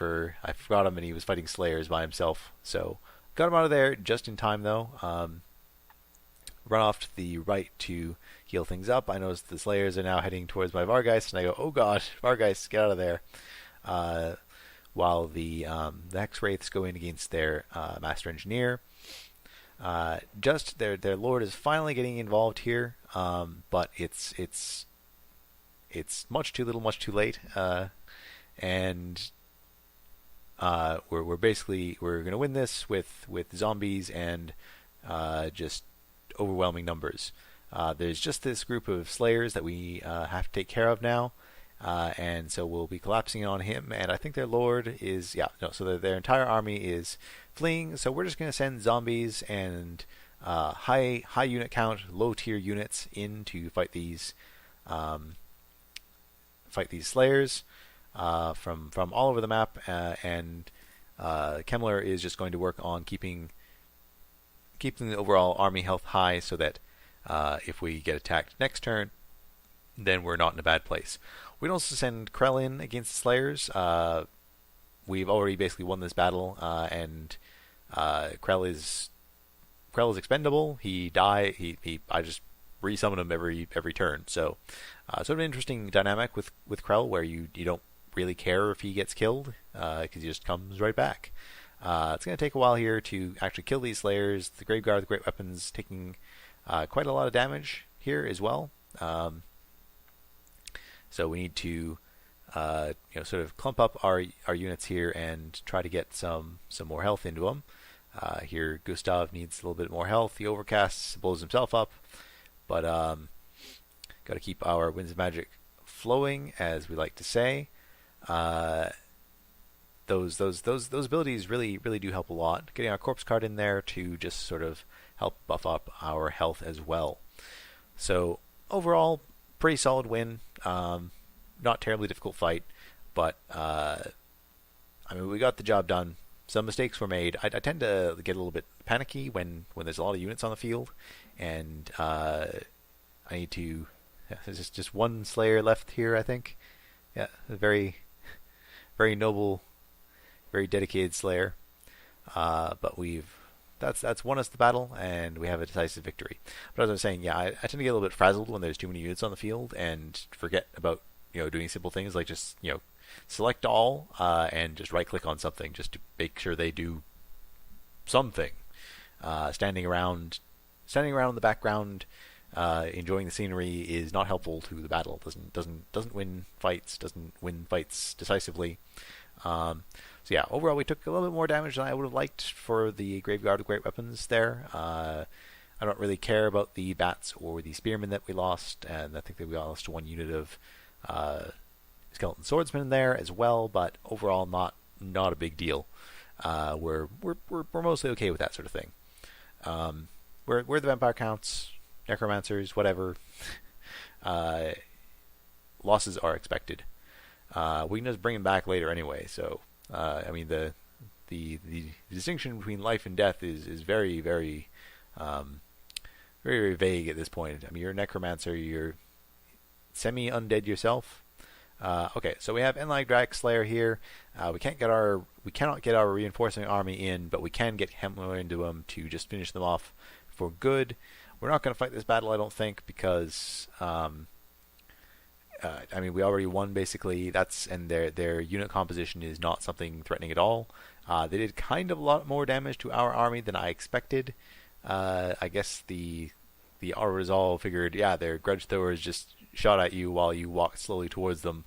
I forgot him, and he was fighting Slayers by himself. So got him out of there just in time, though. Run off to the right to heal things up. I notice the Slayers are now heading towards my Vargeist, and I go, oh god, Vargeist, get out of there. While the Hex Wraiths go in against their Master Engineer. Their Lord is finally getting involved here, but it's much too little, much too late, and we're going to win this with zombies and just overwhelming numbers. There's just this group of Slayers that we have to take care of now, and so we'll be collapsing on him, and I think their Lord is so their entire army is fleeing, so we're just going to send zombies and high unit count, low tier units in to fight these slayers from all over the map, and Kemmler is just going to work on keeping the overall army health high, so that if we get attacked next turn, then we're not in a bad place. We can also send Krell in against the Slayers. We've already basically won this battle, and Krell is expendable. He I just resummon him every turn. So sort of an interesting dynamic with Krell, where you don't really care if he gets killed, because he just comes right back. It's going to take a while here to actually kill these Slayers. The Graveguard, the Great Weapons, taking quite a lot of damage here as well. So we need to sort of clump up our units here and try to get some more health into them. Here Gustav needs a little bit more health. He overcasts, blows himself up, but got to keep our Winds of Magic flowing, as we like to say. Those abilities really do help a lot. Getting our corpse card in there to just sort of help buff up our health as well. So overall, pretty solid win. Not terribly difficult fight, but we got the job done. Some mistakes were made. I tend to get a little bit panicky when there's a lot of units on the field, and I need to. There's just one Slayer left here, I think. Yeah, a very noble, very dedicated Slayer. But that's won us the battle, and we have a decisive victory. But as I was saying, yeah, I tend to get a little bit frazzled when there's too many units on the field, and forget about doing simple things like just select all and just right click on something just to make sure they do something. Standing around in the background, enjoying the scenery is not helpful to the battle. Doesn't win fights. Doesn't win fights decisively. So yeah, overall we took a little bit more damage than I would have liked for the Graveguard with Great Weapons there. I don't really care about the bats or the spearmen that we lost, and I think that we lost one unit of skeleton swordsmen there as well, but overall not a big deal. We're mostly okay with that sort of thing. Where the vampire counts, necromancers, whatever, losses are expected. We can just bring them back later anyway. So the distinction between life and death is very very vague at this point. You're a necromancer, you're semi undead yourself. Okay, so we have Enlag Drac Slayer here. We cannot get our reinforcing army in, but we can get Kemmler into them to just finish them off for good. We're not going to fight this battle, I don't think, because we already won basically. And their unit composition is not something threatening at all. They did kind of a lot more damage to our army than I expected. I guess the Our Resolve figured, yeah, their grudge throwers just shot at you while you walked slowly towards them.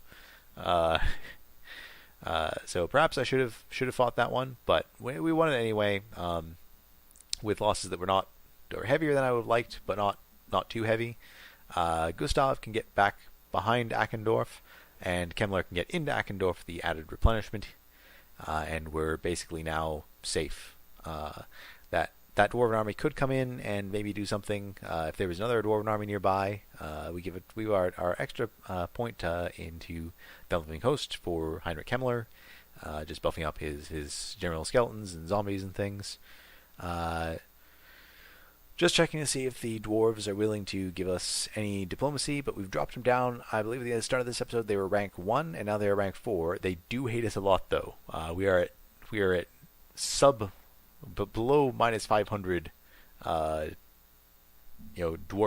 So perhaps I should have fought that one, but we won it anyway, with losses that were heavier than I would have liked, but not too heavy. Gustav can get back behind Akendorf, and Kemmler can get into Akendorf, the added replenishment, and we're basically now safe. That Dwarven army could come in and maybe do something. If there was another Dwarven army nearby, we are our extra point into developing host for Heinrich Kemmler, just buffing up his general skeletons and zombies and things. Just checking to see if the dwarves are willing to give us any diplomacy, but we've dropped them down. I believe at the start of this episode they were rank 1, and now they are rank 4. They do hate us a lot, though. We are at below minus 500, dwarf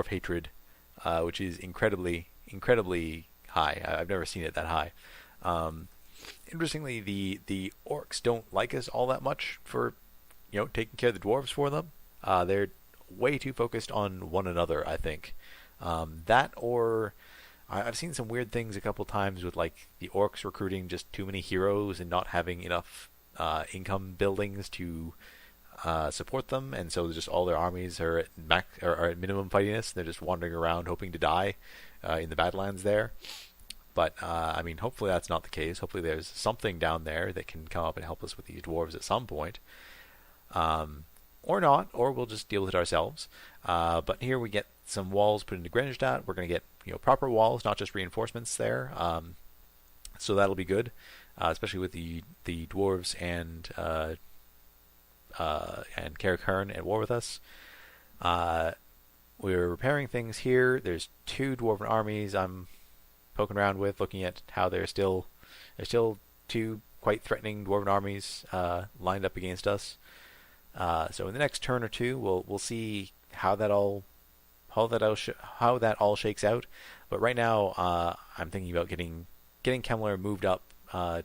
hatred, which is incredibly high. I've never seen it that high. Interestingly, the orcs don't like us all that much for taking care of the dwarves for them. They're way too focused on one another, I think. That, or I've seen some weird things a couple times with like the orcs recruiting just too many heroes and not having enough income buildings to support them, and so just all their armies are at minimum fightiness. They're just wandering around hoping to die in the Badlands there. But hopefully that's not the case. Hopefully there's something down there that can come up and help us with these dwarves at some point. or not, or we'll just deal with it ourselves. But here we get some walls put into Grenstadt. We're going to get proper walls, not just reinforcements there. So that'll be good, especially with the dwarves and Carrick Hearn at war with us. We're repairing things here. There's 2 dwarven armies I'm poking around with, looking at how there's still 2 quite threatening dwarven armies lined up against us. So in the next turn or 2, we'll see how that all shakes out. But right now, I'm thinking about getting Kemmler moved up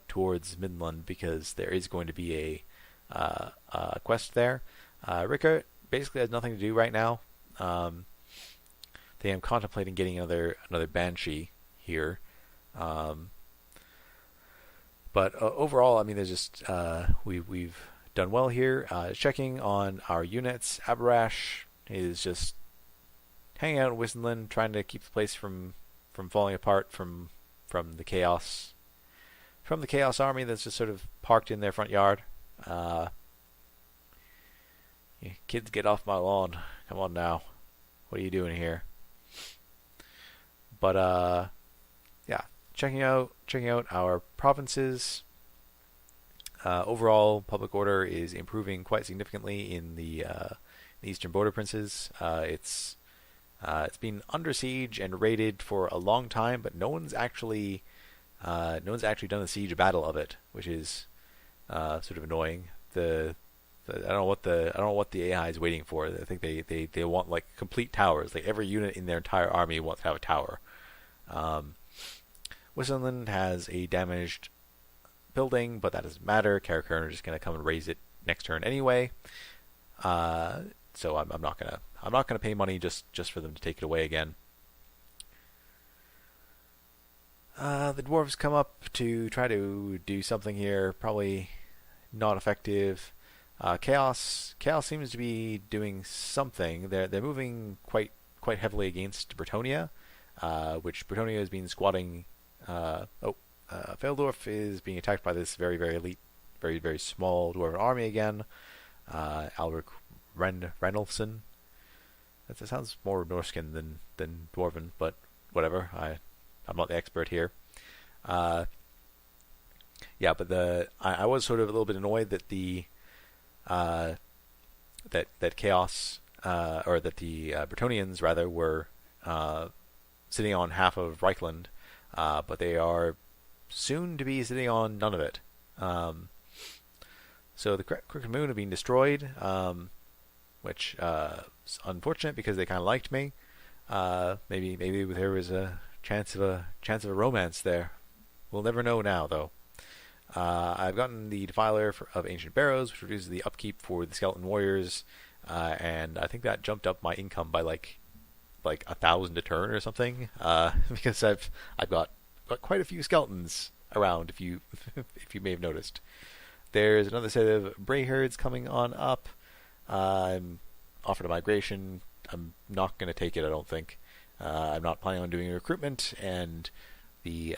towards Midland, because there is going to be a quest there. Rickert basically has nothing to do right now. They am contemplating getting another Banshee here. But overall, I mean, there's just we've done well here. Checking on our units. Abarash is just hanging out in Wissenland, trying to keep the place from falling apart from the chaos army that's just sort of parked in their front yard. Kids, get off my lawn! Come on now, what are you doing here? But yeah, checking out our provinces. Overall, public order is improving quite significantly in the eastern border princes. It's been under siege and raided for a long time, but no one's actually done a siege battle of it, which is sort of annoying. I don't know what the AI is waiting for. I think they want like complete towers. Like every unit in their entire army wants to have a tower. Wissenland has a damaged building, but that doesn't matter. Carrick Hearn are just going to come and raise it next turn anyway. So I'm not gonna pay money just for them to take it away again. The dwarves come up to try to do something here. Probably not effective. Chaos seems to be doing something. They're moving quite heavily against Bretonnia, which Bretonnia has been squatting. Feldorf is being attacked by this very elite, very small dwarven army again. Alric Renolfsson. That sounds more Norskin than dwarven, but whatever. I'm not the expert here. Yeah, but I was sort of a little bit annoyed that that Chaos or that the Bretonnians rather were sitting on half of Reichland, but they are soon to be sitting on none of it. So the Crooked Moon have been destroyed, which is unfortunate because they kind of liked me. Maybe there was a chance of a romance there. We'll never know now, though. I've gotten the Defiler of Ancient Barrows, which reduces the upkeep for the Skeleton Warriors, and I think that jumped up my income by like 1,000 a turn or something, because I've got quite a few skeletons around. If you may have noticed, there's another set of Bray Herds coming on up. I'm offered a migration. I'm not going to take it, I don't think. I'm not planning on doing a recruitment, and the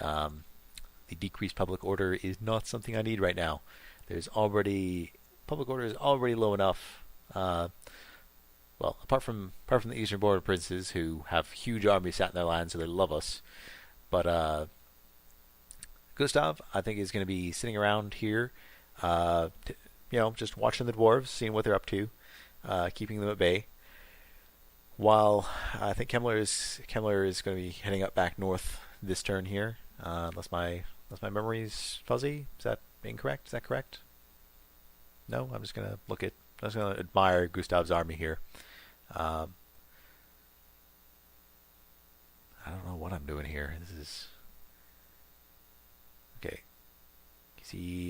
decreased public order is not something I need right now. Public order is already low enough. Well, apart from the eastern border princes who have huge armies sat in their land, so they love us. But Gustav, I think, is going to be sitting around here, just watching the dwarves, seeing what they're up to, keeping them at bay. While I think Kemmler is going to be heading up back north this turn here, unless my memory's fuzzy. Is that incorrect? Is that correct? No, I'm just going to admire Gustav's army here. I don't know what I'm doing here. This is okay.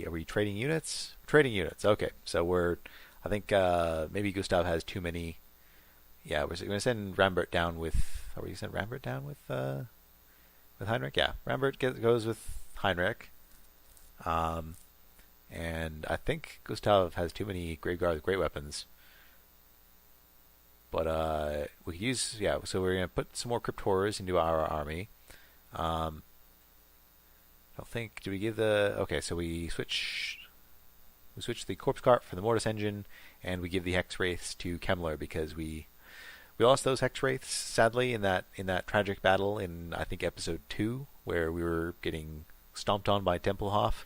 Are we trading units? Trading units. Okay, so I think maybe Gustav has too many. Yeah, we're going to send Rambert down with. Are we going to send Rambert down with Heinrich? Yeah, Rambert goes with Heinrich. And I think Gustav has too many Graveguard with great weapons. But we could use, so we're going to put some more Crypt Horrors into our army. I don't think, do we give okay, so we switch we switch the corpse cart for the mortis engine, and we give the hex wraiths to Kemmler because we lost those hex wraiths sadly in that tragic battle in I think episode 2 where we were getting stomped on by Tempelhof.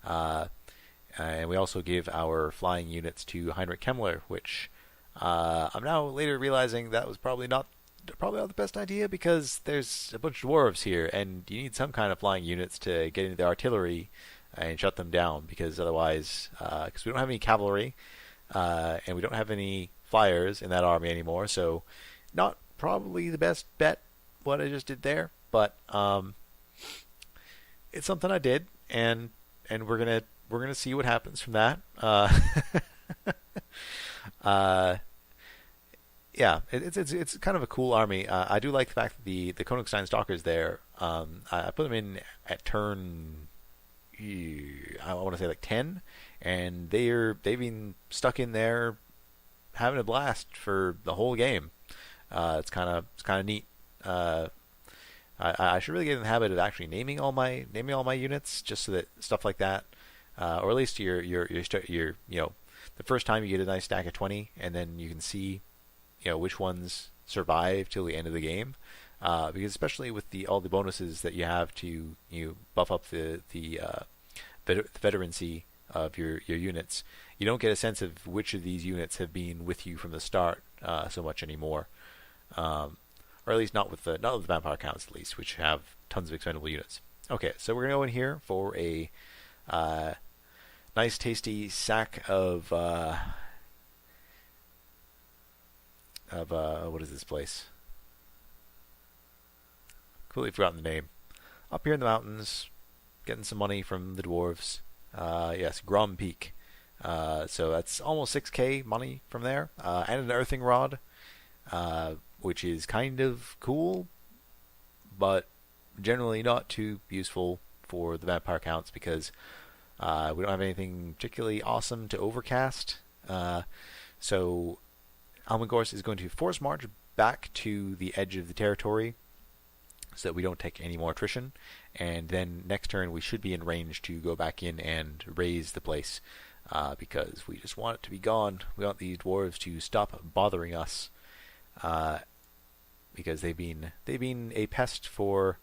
And we also give our flying units to Heinrich Kemmler, which I'm now later realizing that was probably not the best idea because there's a bunch of dwarves here, and you need some kind of flying units to get into the artillery and shut them down, because otherwise, because we don't have any cavalry, and we don't have any flyers in that army anymore, so not probably the best bet what I just did there, but it's something I did, and we're gonna see what happens from that. Yeah, it's kind of a cool army. I do like the fact that the Königstein Stalkers there. I put them in at turn, I want to say like 10, and they've been stuck in there having a blast for the whole game. It's kind of neat. I should really get in the habit of actually naming all my units, just so that stuff like that, or at least your the first time you get a nice stack of 20, and then you can see which ones survive till the end of the game, because especially with all the bonuses that you have to buff up the veterancy of your units, you don't get a sense of which of these units have been with you from the start so much anymore, or at least not with the vampire counts, at least, which have tons of expendable units. Okay, so we're gonna go in here for a nice tasty sack of what is this place? Completely forgotten the name. Up here in the mountains, getting some money from the dwarves. Yes, Grom Peak. So that's almost 6k money from there, and an earthing rod, which is kind of cool, but generally not too useful for the vampire counts because we don't have anything particularly awesome to overcast. So Almagors is going to force march back to the edge of the territory so that we don't take any more attrition, and then next turn we should be in range to go back in and raise the place, because we just want it to be gone. We want these dwarves to stop bothering us, because they've been a pest for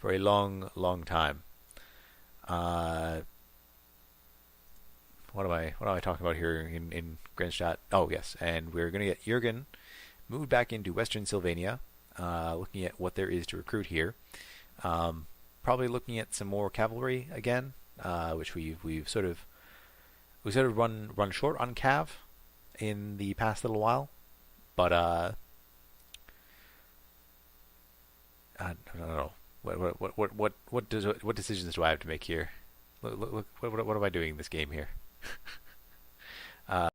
a long time. What am I talking about here in Grenstadt? Oh yes, and we're going to get Jürgen moved back into Western Sylvania, looking at what there is to recruit here. Probably looking at some more cavalry again, which we've sort of run short on cav in the past little while, but I don't know. What decisions do I have to make here? Look, what am I doing in this game here?